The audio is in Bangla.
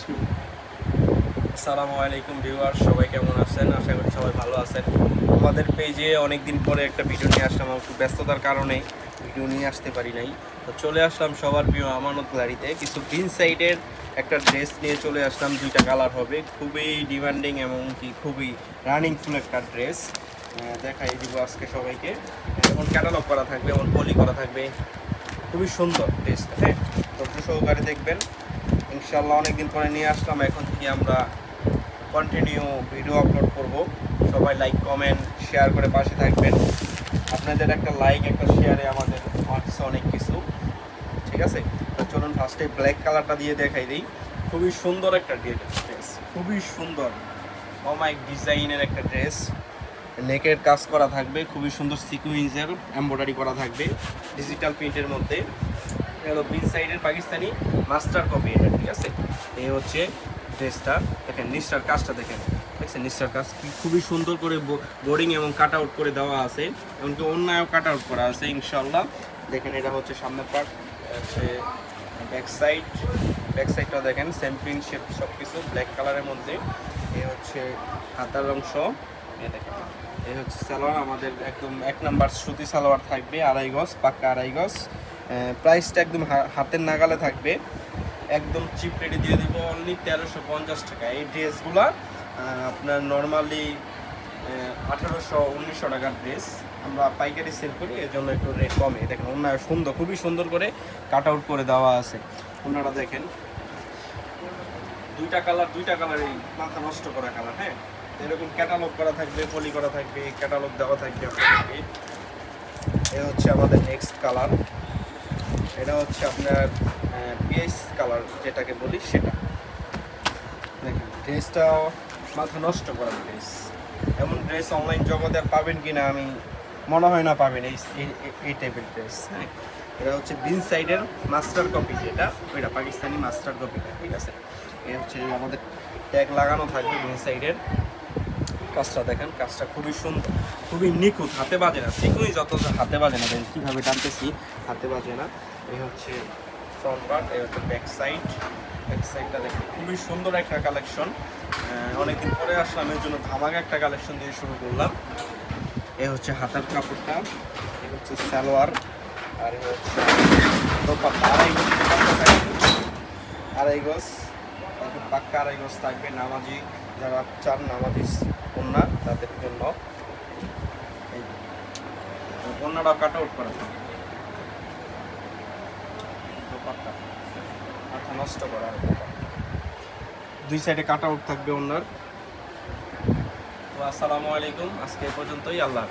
আসসালামু আলাইকুম ভিউয়ার, সবাই কেমন আছেন? আশা করি সবাই ভালো আছেন। আমাদের পেজে অনেকদিন পরে একটা ভিডিও নিয়ে আসলাম। একটু ব্যস্ততার কারণে ভিডিও নিয়ে আসতে পারি নাই। তো চলে আসলাম সবার প্রিয় আমানত গাড়িতে কিছু গ্রিন সাইডের একটা ড্রেস নিয়ে চলে আসলাম। দুইটা কালার হবে, খুবই ডিমান্ডিং এবং কি খুবই রানিং ফুল একটা ড্রেস দেখাই দিব আজকে সবাইকে। যেমন ক্যাটালগ করা থাকবে, যেমন পলি করা থাকবে, খুবই সুন্দর ড্রেসটা। হ্যাঁ, তো সহকারে দেখবেন ইনশাল্লাহ। অনেকদিন পরে নিয়ে আসলাম, এখন থেকে আমরা কন্টিনিউ ভিডিও আপলোড করব। সবাই লাইক কমেন্ট শেয়ার করে পাশে থাকবেন। আপনাদের একটা লাইক একটা শেয়ারে আমাদের হচ্ছে অনেক কিছু। ঠিক আছে, তো চলুন ফার্স্টে ব্ল্যাক কালারটা দিয়ে দেখাই দিই। খুবই সুন্দর একটা ড্রেস, খুবই সুন্দর অমাইক ডিজাইনের একটা ড্রেস। নেকের কাজ করা থাকবে, খুবই সুন্দর সিকুয়েন্সের এমব্রয়ডারি করা থাকবে ডিজিটাল প্রিন্টের মধ্যে। হলো বিন সাইডের পাকিস্তানি মাস্টার কপি এটা। ঠিক আছে, এই হচ্ছে ড্রেসটা। দেখেন নিচটার কাজটা দেখেন, দেখছেন নিচটার কাজ কি খুবই সুন্দর করে বোর্ডিং এবং কাট আউট করে দেওয়া আছে, এমনকি অন্যায়ও কাট আউট করা আছে ইনশাল্লাহ। দেখেন এটা হচ্ছে সামনের পার্ট, হচ্ছে ব্যাক সাইডটা দেখেন সেম প্রিন্ট শেপ সব কিছু ব্ল্যাক কালারের মধ্যে। এই হচ্ছে হাতার অংশ, এই দেখেন। এই হচ্ছে সালোয়ার, আমাদের একদম এক নাম্বার সুতি সালোয়ার থাকবে, আড়াই গজ, পাক্কা আড়াই গজ। প্রাইসটা একদম হাতের নাগালে থাকবে, একদম চিপ রেটে দিয়ে দিব অনলি 1350 টাকা। এই ড্রেসগুলা আপনার নর্মালি 1800-1900 টাকার ড্রেস আমরা পাইকারি সেল করি, এর জন্য একটু রেট কমে। দেখেন ওনারা সুন্দর, খুবই সুন্দর করে কাট আউট করে দেওয়া আছে। ওনারা দেখেন দুইটা কালার, এই মাথা নষ্ট করা কালার। হ্যাঁ, এরকম ক্যাটালগ করা থাকবে, পলি করা থাকবে, ক্যাটালগ দেওয়া থাকবে আপনাদেরকে। এ হচ্ছে আমাদের নেক্সট কালার, এটা হচ্ছে আপনার পিএস কালার যেটাকে বলি সেটা। দেখেন ড্রেসটা মাথা নষ্ট করা ড্রেস। এমন ড্রেস অনলাইন জগতে আর পাবেন কি না আমি মনে হয় না পাবেন এই টাইপের ড্রেস। হ্যাঁ, এটা হচ্ছে বিন সাইডের মাস্টার কপি, যেটা ওইটা পাকিস্তানি মাস্টার কপিটা। ঠিক আছে, এই হচ্ছে আমাদের ট্যাগ লাগানো থাকবে বিন সাইডের। কাজটা দেখেন, কাজটা খুবই সুন্দর, খুবই নিখুঁত, হাতে বাজে না। সিকুই যত হাতে বাজে না, দেখেন কীভাবে টানতেছি, হাতে বাজে না। এই হচ্ছে ফ্রন্ট পার্ট, এই হচ্ছে ব্যাক সাইডটা দেখেন খুবই সুন্দর একটা কালেকশন। অনেকদিন পরে আসলাম, এর জন্য ধামাকা একটা কালেকশন দিয়ে শুরু করলাম। এই হচ্ছে হাতার কাপড়টা, এই হচ্ছে সালোয়ার, আর এই হচ্ছে দোপাট্টা। আড়াই গজ পাক্কা আড়াই গজ থাকবে। নামাজি যারা চান, নামাজি কন্যা, তাদের জন্য এই কন্যাটাও কাট আউট করা থাকবে। দোপাট্টা মাথা নষ্ট করা, দুই সাইডে কাট আউট থাকবে ওনার। তো আসসালামু আলাইকুম, আজকে এ পর্যন্তই। আল্লাহ।